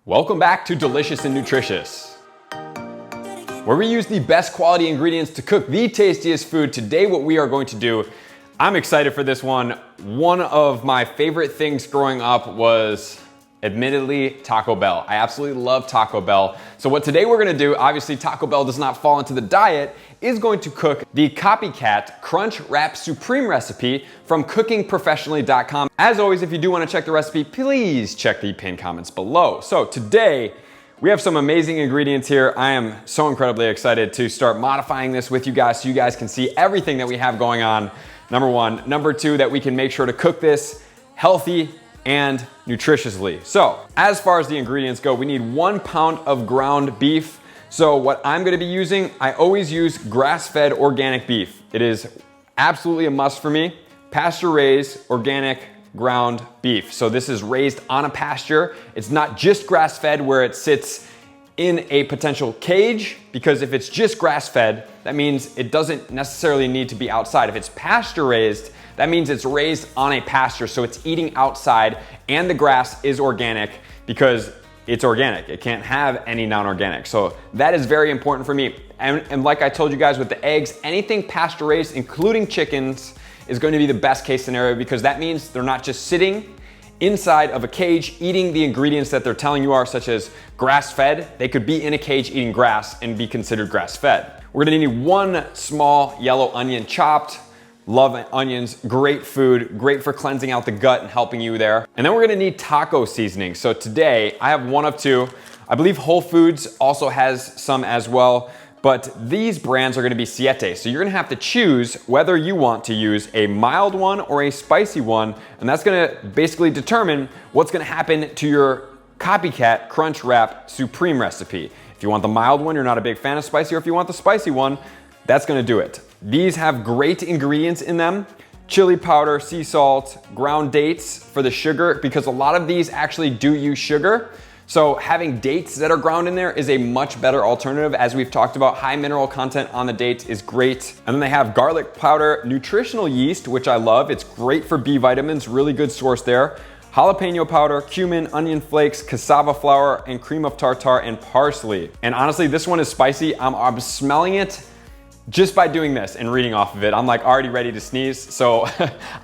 Welcome back to Delicious and Nutritious, where we use the best quality ingredients to cook the tastiest food. Today, what we are going to do, I'm excited for this one. One of my favorite things growing up was admittedly Taco Bell. I absolutely love Taco Bell. So what today we're gonna do, obviously Taco Bell does not fall into the diet, is going to cook the Copycat Crunch Wrap Supreme recipe from cookingprofessionally.com. As always, if you do wanna check the recipe, please check the pinned comments below. So today, we have some amazing ingredients here. I am so incredibly excited to start modifying this with you guys so you guys can see everything that we have going on, number one. Number two, that we can make sure to cook this healthy and nutritiously. So, as far as the ingredients go, we need 1 pound of ground beef. So what I'm gonna be using, I always use grass-fed organic beef. It is absolutely a must for me. Pasture-raised organic ground beef. So this is raised on a pasture. It's not just grass-fed where it sits in a potential cage, because if it's just grass-fed, that means it doesn't necessarily need to be outside. If it's pasture-raised, that means it's raised on a pasture, so it's eating outside, and the grass is organic because it's organic. It can't have any non-organic. So that is very important for me. And like I told you guys with the eggs, anything pasture-raised, including chickens, is going to be the best case scenario, because that means they're not just sitting inside of a cage eating the ingredients that they're telling you are, such as grass-fed. They could be in a cage eating grass and be considered grass-fed. We're gonna need 1 small yellow onion chopped. Love onions, great food, great for cleansing out the gut and helping you there. And then we're gonna need taco seasoning. So today, I have 1 of 2. I believe Whole Foods also has some as well, but these brands are gonna be Siete. So you're gonna have to choose whether you want to use a mild one or a spicy one, and that's gonna basically determine what's gonna happen to your Copycat Crunch Wrap Supreme recipe. If you want the mild one, you're not a big fan of spicy, or if you want the spicy one, that's gonna do it. These have great ingredients in them: chili powder, sea salt, ground dates for the sugar, because a lot of these actually do use sugar. So having dates that are ground in there is a much better alternative. As we've talked about, high mineral content on the dates is great. And then they have garlic powder, nutritional yeast, which I love. It's great for B vitamins, really good source there. Jalapeno powder, cumin, onion flakes, cassava flour, and cream of tartar and parsley. And honestly, this one is spicy. I'm smelling it just by doing this and reading off of it. I'm like already ready to sneeze. So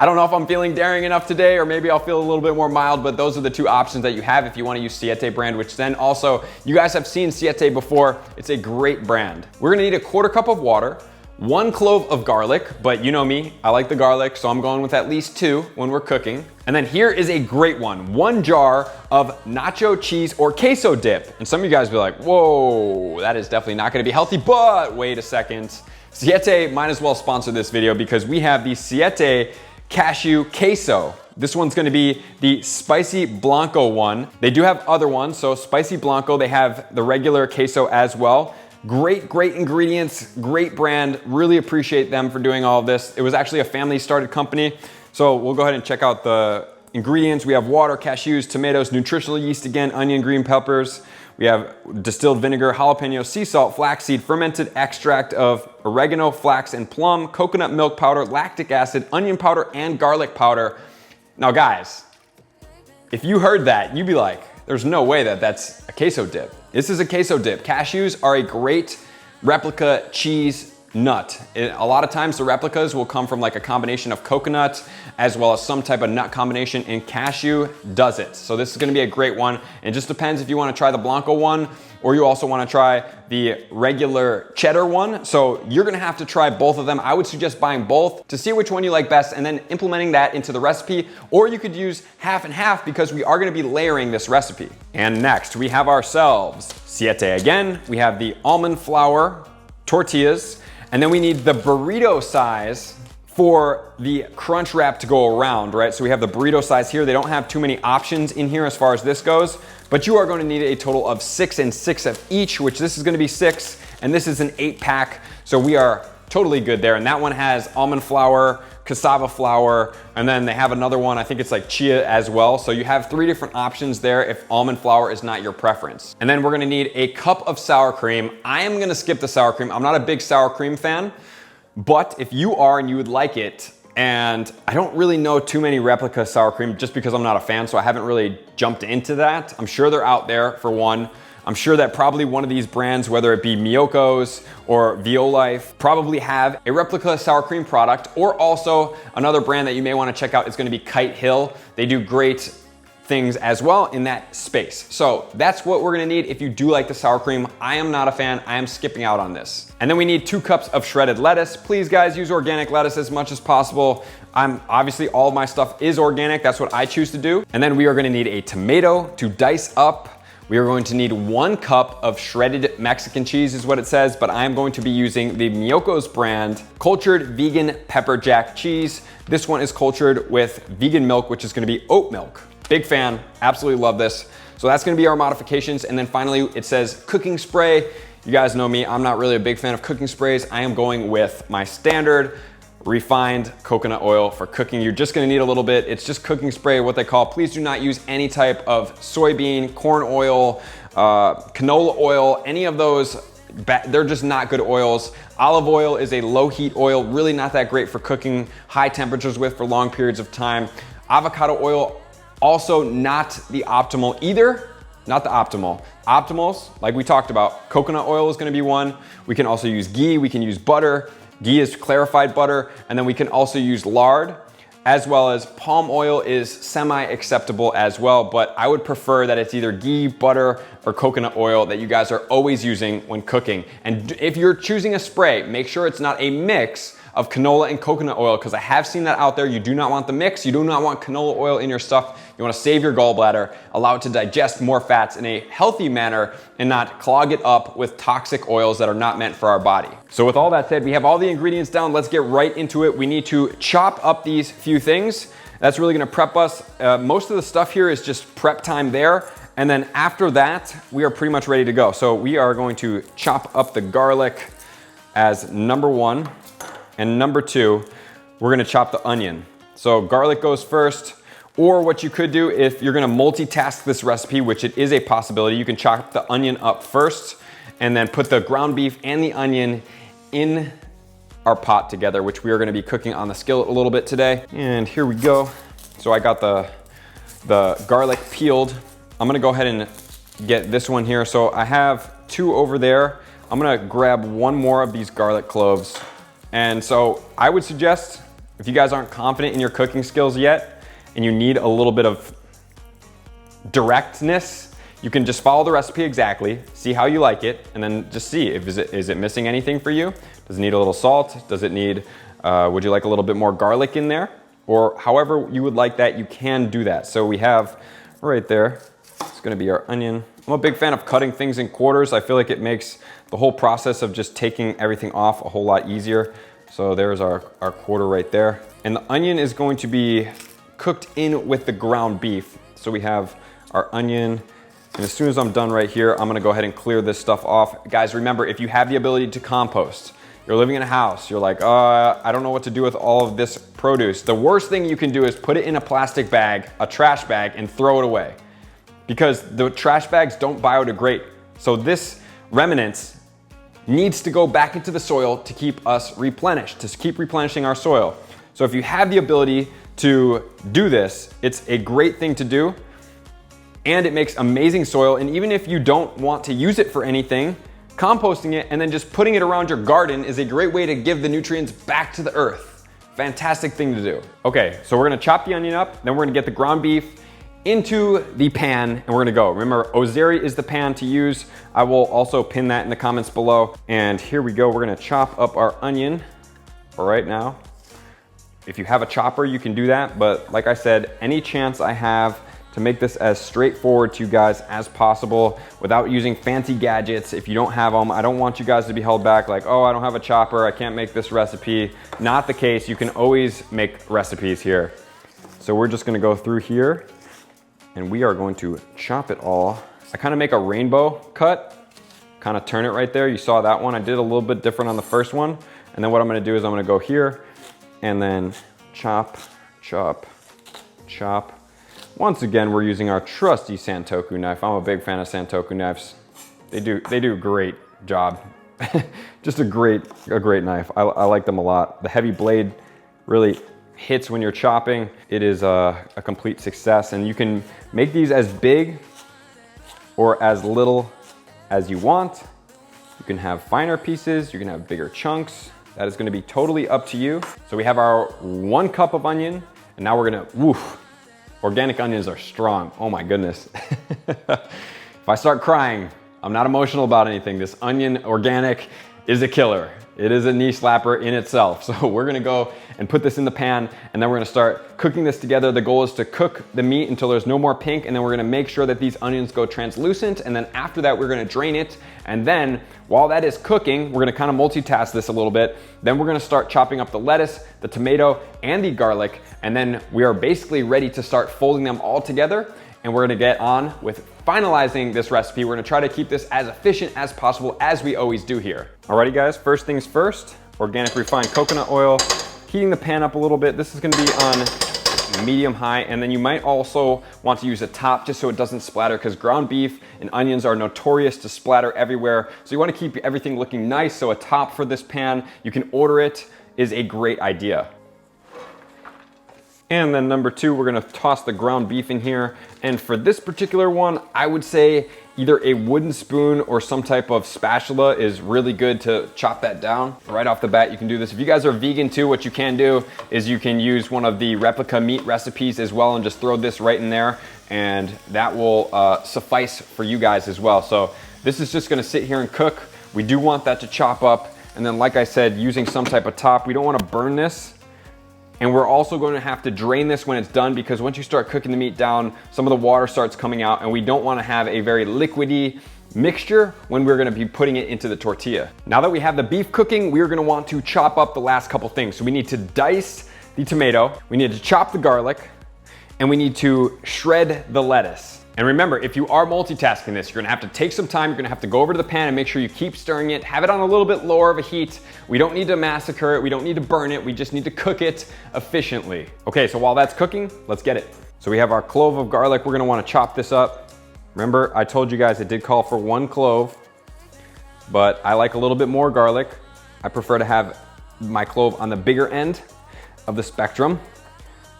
I don't know if I'm feeling daring enough today, or maybe I'll feel a little bit more mild, but those are the 2 options that you have if you want to use Siete brand, which then also, you guys have seen Siete before. It's a great brand. We're gonna need a 1/4 cup of water, 1 clove of garlic, but you know me, I like the garlic, so I'm going with at least 2 when we're cooking. And then here is a great one: 1 jar of nacho cheese or queso dip. And some of you guys be like, whoa, that is definitely not gonna be healthy, but wait a second. Siete might as well sponsor this video, because we have the Siete cashew queso. This one's gonna be the spicy blanco one. They do have other ones, so spicy blanco, they have the regular queso as well. Great ingredients, great brand. Really appreciate them for doing all of this. It was actually a family started company. So we'll go ahead and check out the ingredients. We have water, cashews, tomatoes, nutritional yeast again, onion, green peppers. We have distilled vinegar, jalapeno, sea salt, flaxseed, fermented extract of oregano, flax, and plum, coconut milk powder, lactic acid, onion powder, and garlic powder. Now guys, if you heard that, you'd be like, there's no way that that's a queso dip. This is a queso dip. Cashews are a great replica cheese nut. A lot of times the replicas will come from like a combination of coconut as well as some type of nut combination, and cashew does it. So this is gonna be a great one. It just depends if you wanna try the Blanco one, or you also wanna try the regular cheddar one. So you're gonna have to try both of them. I would suggest buying both to see which one you like best, and then implementing that into the recipe. Or you could use half and half, because we are gonna be layering this recipe. And next we have ourselves Siete again. We have the almond flour tortillas, and then we need the burrito size for the crunch wrap to go around, right? So we have the burrito size here. They don't have too many options in here as far as this goes, but you are going to need a total of 6 and 6 of each, which this is going to be 6, and this is an 8-pack. So we are totally good there. And that one has almond flour, cassava flour, and then they have another one, I think it's like chia as well. So you have 3 different options there if almond flour is not your preference. And then we're gonna need a cup of sour cream. I am gonna skip the sour cream. I'm not a big sour cream fan, but if you are and you would like it, And I don't really know too many Replica sour cream just because I'm not a fan, so I haven't really jumped into that. I'm sure they're out there for one. I'm sure that probably one of these brands, whether it be Miyoko's or Violife, probably have a Replica sour cream product, or also another brand that you may want to check out is going to be Kite Hill. They do great things as well in that space. So that's what we're gonna need if you do like the sour cream. I am not a fan, I am skipping out on this. And then we need 2 cups of shredded lettuce. Please guys, use organic lettuce as much as possible. Obviously all of my stuff is organic, that's what I choose to do. And then we are gonna need a tomato to dice up. We are going to need 1 cup of shredded Mexican cheese is what it says, but I'm going to be using the Miyoko's brand cultured vegan pepper jack cheese. This one is cultured with vegan milk, which is gonna be oat milk. Big fan, absolutely love this. So that's gonna be our modifications. And then finally it says cooking spray. You guys know me, I'm not really a big fan of cooking sprays. I am going with my standard refined coconut oil for cooking. You're just gonna need a little bit. It's just cooking spray, what they call. Please do not use any type of soybean, corn oil, canola oil, any of those. They're just not good oils. Olive oil is a low heat oil, really not that great for cooking high temperatures with for long periods of time. Avocado oil, also not the optimal either, not the optimal. Optimals, like we talked about, coconut oil is gonna be one. We can also use ghee, we can use butter. Ghee is clarified butter, and then we can also use lard, as well as palm oil is semi-acceptable as well, but I would prefer that it's either ghee, butter, or coconut oil that you guys are always using when cooking. And if you're choosing a spray, make sure it's not a mix of canola and coconut oil, because I have seen that out there. You do not want the mix. You do not want canola oil in your stuff. You want to save your gallbladder, allow it to digest more fats in a healthy manner and not clog it up with toxic oils that are not meant for our body. So with all that said, we have all the ingredients down. Let's get right into it. We need to chop up these few things. That's really going to prep us. Most of the stuff here is just prep time there. And then after that, we are pretty much ready to go. So we are going to chop up the garlic as number 1. And number 2, we're gonna chop the onion. So garlic goes first, or what you could do if you're gonna multitask this recipe, which it is a possibility, you can chop the onion up first and then put the ground beef and the onion in our pot together, which we are gonna be cooking on the skillet a little bit today. And here we go. So I got the garlic peeled. I'm gonna go ahead and get this one here. So I have 2 over there. I'm gonna grab 1 more of these garlic cloves. And so I would suggest, if you guys aren't confident in your cooking skills yet and you need a little bit of directness, you can just follow the recipe exactly, see how you like it, and then just see if is it missing anything for you? Does it need a little salt? Does it need, would you like a little bit more garlic in there? Or however you would like that, you can do that. So we have right there, it's gonna be our onion. I'm a big fan of cutting things in quarters. I feel like it makes the whole process of just taking everything off a whole lot easier. So there's our quarter right there. And the onion is going to be cooked in with the ground beef. So we have our onion, and as soon as I'm done right here, I'm gonna go ahead and clear this stuff off. Guys, remember, if you have the ability to compost, you're living in a house, you're like, I don't know what to do with all of this produce. The worst thing you can do is put it in a plastic bag, a trash bag, and throw it away. Because the trash bags don't biodegrade. So this remnants needs to go back into the soil to keep us replenished, to keep replenishing our soil. So if you have the ability to do this, it's a great thing to do, and it makes amazing soil. And even if you don't want to use it for anything, composting it and then just putting it around your garden is a great way to give the nutrients back to the earth. Fantastic thing to do. Okay, so we're gonna chop the onion up, then we're gonna get the ground beef into the pan, and we're gonna go. Remember, Ozeri is the pan to use. I will also pin that in the comments below. And here we go, we're gonna chop up our onion for right now. If you have a chopper, you can do that, but like I said, any chance I have to make this as straightforward to you guys as possible without using fancy gadgets. If you don't have them, I don't want you guys to be held back like, oh, I don't have a chopper, I can't make this recipe. Not the case, you can always make recipes here. So we're just gonna go through here, and we are going to chop it all. I kind of make a rainbow cut, kind of turn it right there. You saw that one. I did a little bit different on the first one. And then what I'm gonna do is I'm gonna go here and then chop, chop, chop. Once again, we're using our trusty Santoku knife. I'm a big fan of Santoku knives. They do a great job. Just a great knife. I like them a lot. The heavy blade really hits when you're chopping, it is a complete success. And you can make these as big or as little as you want. You can have finer pieces, you can have bigger chunks. That is gonna be totally up to you. So we have our 1 cup of onion, and now we're gonna, woof, organic onions are strong. Oh my goodness. If I start crying, I'm not emotional about anything. This onion organic is a killer. It is a knee slapper in itself. So we're gonna go and put this in the pan, and then we're gonna start cooking this together. The goal is to cook the meat until there's no more pink, and then we're gonna make sure that these onions go translucent, and then after that, we're gonna drain it. And then while that is cooking, we're gonna kind of multitask this a little bit. Then we're gonna start chopping up the lettuce, the tomato, and the garlic, and then we are basically ready to start folding them all together. And we're gonna get on with finalizing this recipe. We're gonna try to keep this as efficient as possible, as we always do here. Alrighty guys, first things first, organic refined coconut oil. Heating the pan up a little bit. This is gonna be on medium high, and then you might also want to use a top just so it doesn't splatter, because ground beef and onions are notorious to splatter everywhere. So you wanna keep everything looking nice, so a top for this pan, you can order it, is a great idea. And then number 2, we're gonna toss the ground beef in here. And for this particular one, I would say either a wooden spoon or some type of spatula is really good to chop that down. Right off the bat, you can do this. If you guys are vegan too, what you can do is you can use one of the Replica meat recipes as well and just throw this right in there, and that will suffice for you guys as well. So this is just gonna sit here and cook. We do want that to chop up. And then like I said, using some type of top, we don't wanna burn this. And we're also going to have to drain this when it's done, because once you start cooking the meat down, some of the water starts coming out, and we don't want to have a very liquidy mixture when we're going to be putting it into the tortilla. Now that we have the beef cooking, we're going to want to chop up the last couple things. So we need to dice the tomato, we need to chop the garlic, and we need to shred the lettuce. And remember, if you are multitasking this, you're gonna have to take some time, you're gonna have to go over to the pan and make sure you keep stirring it, have it on a little bit lower of a heat. We don't need to massacre it, we don't need to burn it, we just need to cook it efficiently. Okay, so while that's cooking, let's get it. So we have our clove of garlic, we're gonna wanna chop this up. Remember, I told you guys it did call for 1 clove, but I like a little bit more garlic. I prefer to have my clove on the bigger end of the spectrum.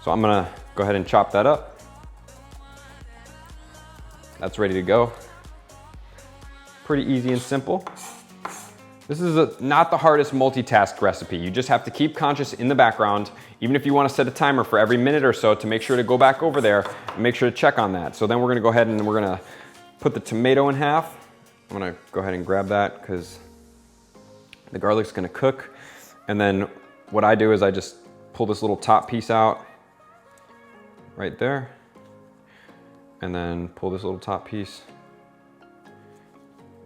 So I'm gonna go ahead and chop that up. That's ready to go. Pretty easy and simple. This is not the hardest multitask recipe. You just have to keep conscious in the background, even if you want to set a timer for every minute or so to make sure to go back over there and make sure to check on that. So then we're gonna go ahead and we're gonna put the tomato in half. I'm gonna go ahead and grab that because the garlic's gonna cook. And then what I do is I just pull this little top piece out right there, and then pull this little top piece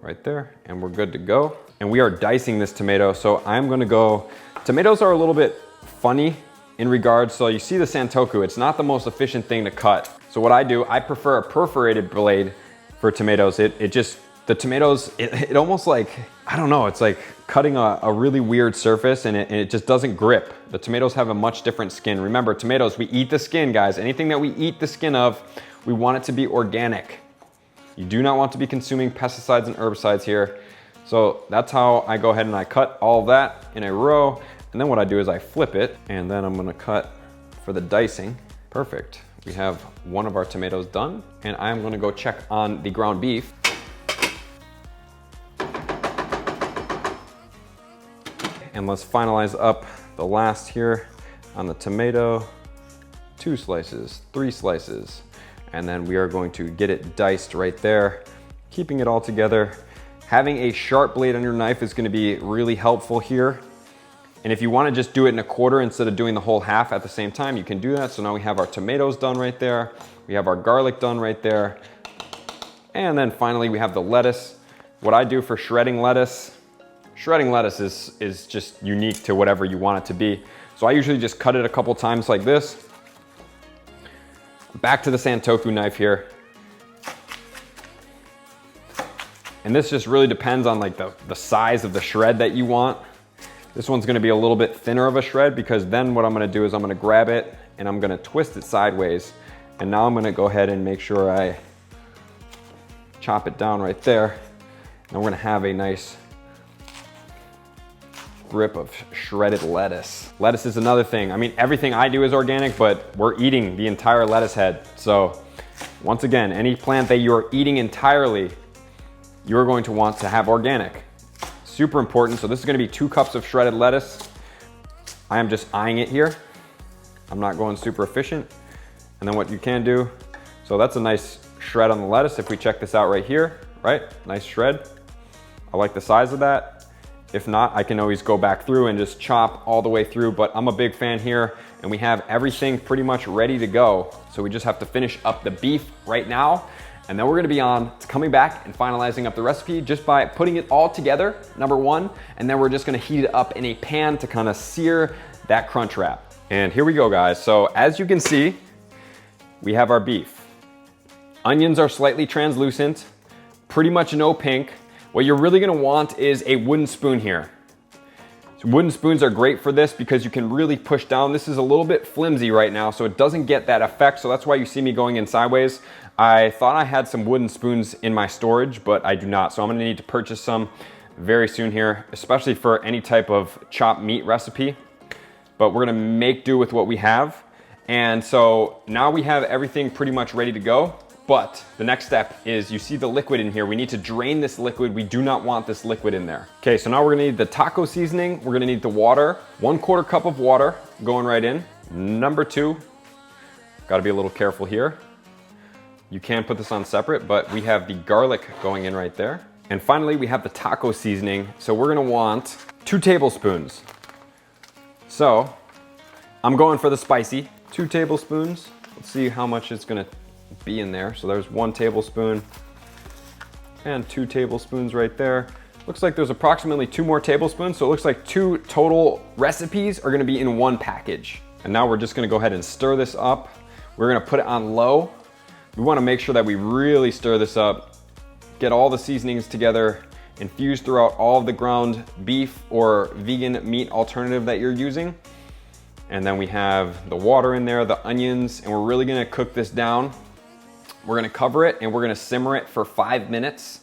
right there, and we're good to go. And we are dicing this tomato, so I'm gonna go, tomatoes are a little bit funny in regards, so you see the santoku, it's not the most efficient thing to cut. So what I do, I prefer a perforated blade for tomatoes. The tomatoes, it almost like, I don't know, it's like cutting a really weird surface, and it just doesn't grip. The tomatoes have a much different skin. Remember, tomatoes, we eat the skin, guys. Anything that we eat the skin of, we want it to be organic. You do not want to be consuming pesticides and herbicides here. So that's how I go ahead and I cut all of that in a row. And then what I do is I flip it, and then I'm gonna cut for the dicing. Perfect. We have one of our tomatoes done, and I'm gonna go check on the ground beef. And let's finalize up the last here on the tomato. 2 slices, 3 slices. And then we are going to get it diced right there, keeping it all together. Having a sharp blade on your knife is gonna be really helpful here. And if you wanna just do it in a quarter instead of doing the whole half at the same time, you can do that. So now we have our tomatoes done right there. We have our garlic done right there. And then finally we have the lettuce. What I do for shredding lettuce is just unique to whatever you want it to be. So I usually just cut it a couple times like this. Back to the santoku knife here. And this just really depends on like the size of the shred that you want. This one's gonna be a little bit thinner of a shred, because then what I'm gonna do is I'm gonna grab it and I'm gonna twist it sideways. And now I'm gonna go ahead and make sure I chop it down right there. And we're gonna have a nice grip of shredded lettuce. Lettuce is another thing. I mean, everything I do is organic, but we're eating the entire lettuce head. So once again, any plant that you're eating entirely, you're going to want to have organic. Super important. So this is gonna be 2 cups of shredded lettuce. I am just eyeing it here. I'm not going super efficient. And then what you can do, so that's a nice shred on the lettuce. If we check this out right here, right? Nice shred. I like the size of that. If not, I can always go back through and just chop all the way through, but I'm a big fan here, and we have everything pretty much ready to go. So we just have to finish up the beef right now, and then we're gonna be on to coming back and finalizing up the recipe just by putting it all together, number 1, and then we're just gonna heat it up in a pan to kind of sear that crunch wrap. And here we go, guys. So as you can see, we have our beef. Onions are slightly translucent, pretty much no pink. What you're really gonna want is a wooden spoon here. So wooden spoons are great for this because you can really push down. This is a little bit flimsy right now, so it doesn't get that effect. So that's why you see me going in sideways. I thought I had some wooden spoons in my storage, but I do not. So I'm gonna need to purchase some very soon here, especially for any type of chopped meat recipe. But we're gonna make do with what we have. And so now we have everything pretty much ready to go. But the next step is, you see the liquid in here. We need to drain this liquid. We do not want this liquid in there. Okay, so now we're gonna need the taco seasoning. We're gonna need the water, 1/4 cup of water going right in. Number 2, gotta be a little careful here. You can put this on separate, but we have the garlic going in right there. And finally, we have the taco seasoning. So we're gonna want 2 tablespoons. So I'm going for the spicy, 2 tablespoons. Let's see how much it's gonna be in there. So there's 1 tablespoon and 2 tablespoons right there. Looks like there's approximately 2 more tablespoons. So it looks like 2 total recipes are gonna be in 1 package. And now we're just gonna go ahead and stir this up. We're gonna put it on low. We wanna make sure that we really stir this up, get all the seasonings together, infuse throughout all of the ground beef or vegan meat alternative that you're using. And then we have the water in there, the onions, and we're really gonna cook this down. We're gonna cover it and we're gonna simmer it for 5 minutes,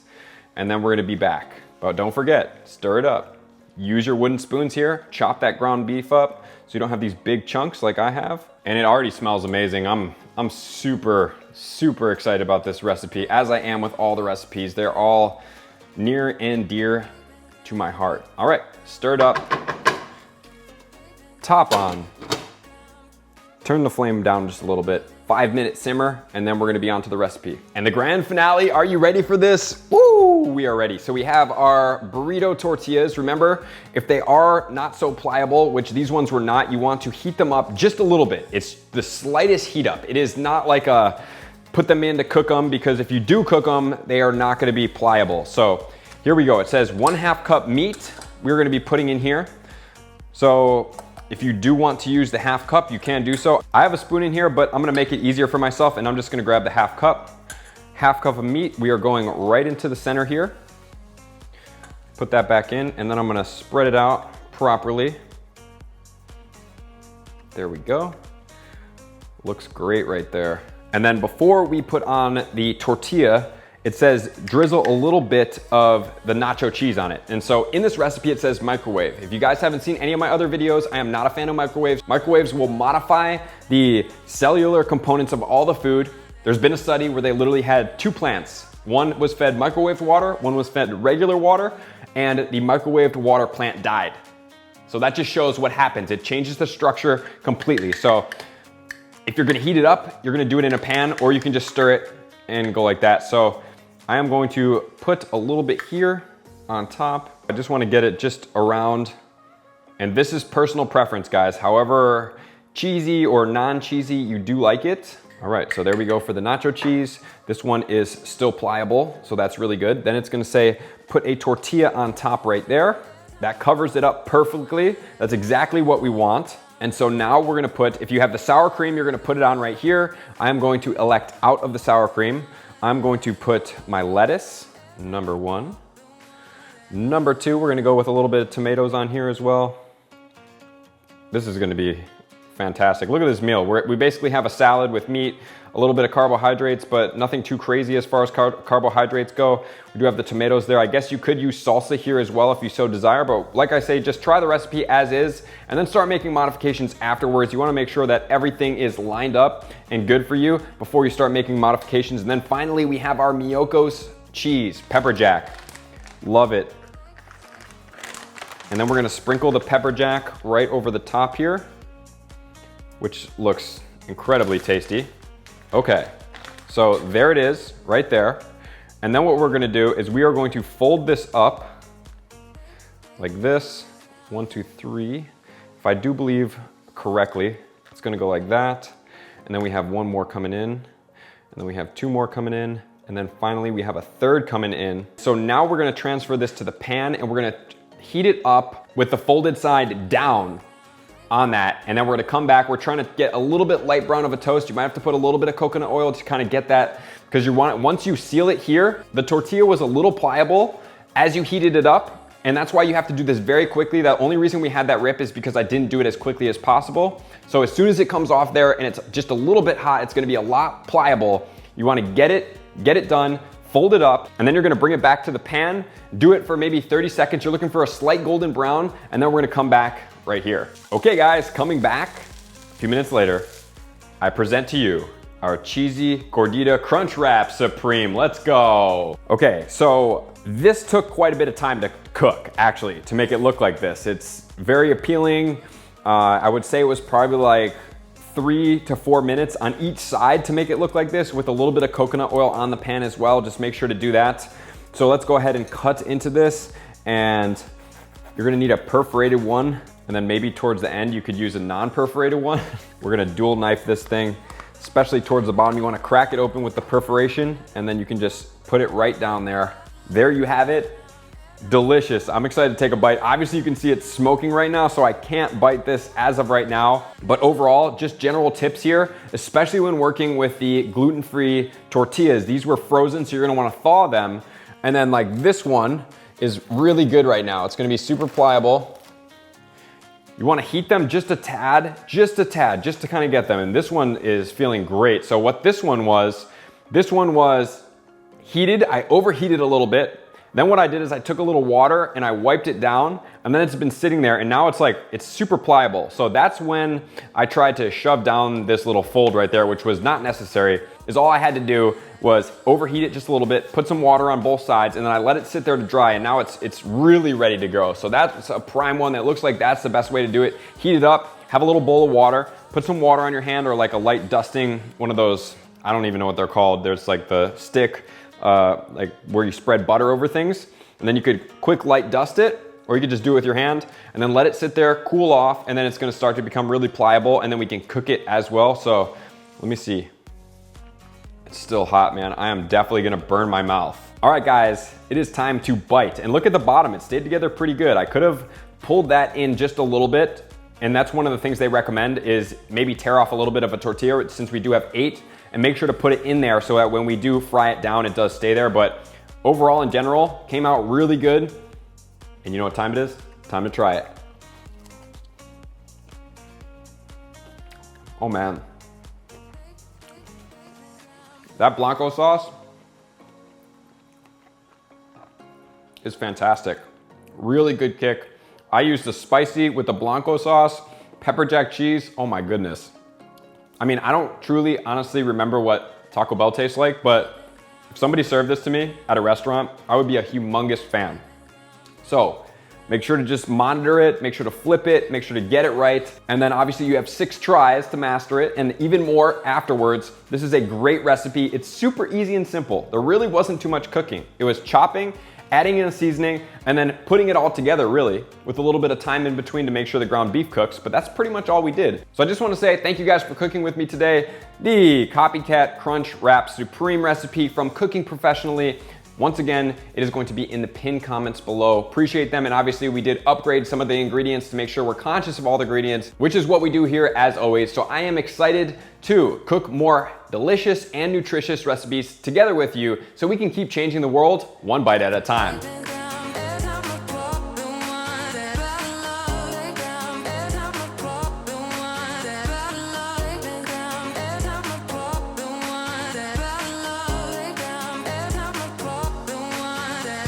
and then we're gonna be back. But don't forget, stir it up. Use your wooden spoons here, chop that ground beef up so you don't have these big chunks like I have. And it already smells amazing. I'm super, super excited about this recipe, as I am with all the recipes. They're all near and dear to my heart. All right, stir it up, top on, turn the flame down just a little bit, 5-minute simmer, and then we're gonna be on to the recipe. And the grand finale, are you ready for this? Woo, we are ready. So we have our burrito tortillas. Remember, if they are not so pliable, which these ones were not, you want to heat them up just a little bit. It's the slightest heat up. It is not like a put them in to cook them, because if you do cook them, they are not gonna be pliable. So here we go. It says 1/2 cup meat we're gonna be putting in here. So if you do want to use the 1/2 cup, you can do so. I have a spoon in here, but I'm gonna make it easier for myself, and I'm just gonna grab the 1/2 cup. 1/2 cup of meat, we are going right into the center here. Put that back in, and then I'm gonna spread it out properly. There we go. Looks great right there. And then before we put on the tortilla, it says drizzle a little bit of the nacho cheese on it. And so in this recipe, it says microwave. If you guys haven't seen any of my other videos, I am not a fan of microwaves. Microwaves will modify the cellular components of all the food. There's been a study where they literally had 2 plants. One was fed microwaved water, one was fed regular water, and the microwaved water plant died. So that just shows what happens. It changes the structure completely. So if you're gonna heat it up, you're gonna do it in a pan, or you can just stir it and go like that. So I am going to put a little bit here on top. I just wanna get it just around. And this is personal preference, guys. However cheesy or non-cheesy you do like it. All right, so there we go for the nacho cheese. This one is still pliable, so that's really good. Then it's gonna say, put a tortilla on top right there. That covers it up perfectly. That's exactly what we want. And so now we're gonna put, if you have the sour cream, you're gonna put it on right here. I'm going to elect out of the sour cream. I'm going to put my lettuce, number 1. Number 2, we're gonna go with a little bit of tomatoes on here as well. This is gonna be fantastic. Look at this meal. We basically have a salad with meat, a little bit of carbohydrates, but nothing too crazy as far as carbohydrates go. We do have the tomatoes there. I guess you could use salsa here as well if you so desire, but like I say, just try the recipe as is and then start making modifications afterwards. You wanna make sure that everything is lined up and good for you before you start making modifications. And then finally, we have our humongous cheese, pepper jack. Love it. And then we're gonna sprinkle the pepper jack right over the top here, which looks incredibly tasty. Okay, so there it is, right there. And then what we're gonna do is we are going to fold this up like this. 1, 2, 3. If I do believe correctly, it's gonna go like that. And then we have one more coming in. And then we have two more coming in. And then finally we have a third coming in. So now we're gonna transfer this to the pan and we're gonna heat it up with the folded side down on that. And then we're gonna come back. We're trying to get a little bit light brown of a toast. You might have to put a little bit of coconut oil to kind of get that, because you want it, once you seal it here, the tortilla was a little pliable as you heated it up. And that's why you have to do this very quickly. The only reason we had that rip is because I didn't do it as quickly as possible. So as soon as it comes off there and it's just a little bit hot, it's gonna be a lot pliable. You wanna get it done, fold it up, and then you're gonna bring it back to the pan, do it for maybe 30 seconds. You're looking for a slight golden brown, and then we're gonna come back right here. Okay guys, coming back a few minutes later, I present to you our cheesy gordita crunch wrap supreme. Let's go. Okay, so this took quite a bit of time to cook, actually, to make it look like this. It's very appealing. I would say it was probably like 3 to 4 minutes on each side to make it look like this, with a little bit of coconut oil on the pan as well. Just make sure to do that. So let's go ahead and cut into this, and you're gonna need a perforated one, and then maybe towards the end you could use a non-perforated one. We're gonna dual knife this thing, especially towards the bottom. You wanna crack it open with the perforation, and then you can just put it right down there. There you have it. Delicious. I'm excited to take a bite. Obviously you can see it's smoking right now, so I can't bite this as of right now. But overall, just general tips here, especially when working with the gluten-free tortillas. These were frozen, so you're gonna wanna thaw them. And then like this one is really good right now. It's gonna be super pliable. You wanna heat them just a tad, just to kind of get them. And this one is feeling great. So what this one was heated. I overheated a little bit. Then what I did is I took a little water and I wiped it down, and then it's been sitting there, and now it's super pliable. So that's when I tried to shove down this little fold right there, which was not necessary. Is all I had to do was overheat it just a little bit, put some water on both sides, and then I let it sit there to dry, and now it's really ready to go. So that's a prime one that looks like that's the best way to do it. Heat it up, have a little bowl of water, put some water on your hand, or like a light dusting, one of those, I don't even know what they're called. There's like the stick, like where you spread butter over things, and then you could quick light dust it, or you could just do it with your hand and then let it sit there, cool off, and then it's gonna start to become really pliable, and then we can cook it as well. So let me see. It's still hot, man. I am definitely gonna burn my mouth. All right, guys, it is time to bite. And look at the bottom, it stayed together pretty good. I could have pulled that in just a little bit, and that's one of the things they recommend is maybe tear off a little bit of a tortilla, since we do have 8, and make sure to put it in there so that when we do fry it down, it does stay there. But overall, in general, came out really good. And you know what time it is? Time to try it. Oh man. That Blanco sauce is fantastic. Really good kick. I used the spicy with the Blanco sauce, pepper jack cheese. Oh my goodness. I mean, I don't truly, honestly remember what Taco Bell tastes like, but if somebody served this to me at a restaurant, I would be a humongous fan. So make sure to just monitor it, make sure to flip it, make sure to get it right. And then obviously you have 6 tries to master it, and even more afterwards. This is a great recipe. It's super easy and simple. There really wasn't too much cooking. It was chopping, adding in a seasoning, and then putting it all together, really, with a little bit of time in between to make sure the ground beef cooks, but that's pretty much all we did. So I just wanna say thank you guys for cooking with me today. The Copycat Crunch Wrap Supreme recipe from Cooking Professionally. Once again, it is going to be in the pinned comments below. Appreciate them, and obviously we did upgrade some of the ingredients to make sure we're conscious of all the ingredients, which is what we do here as always. So I am excited to cook more delicious and nutritious recipes together with you so we can keep changing the world one bite at a time.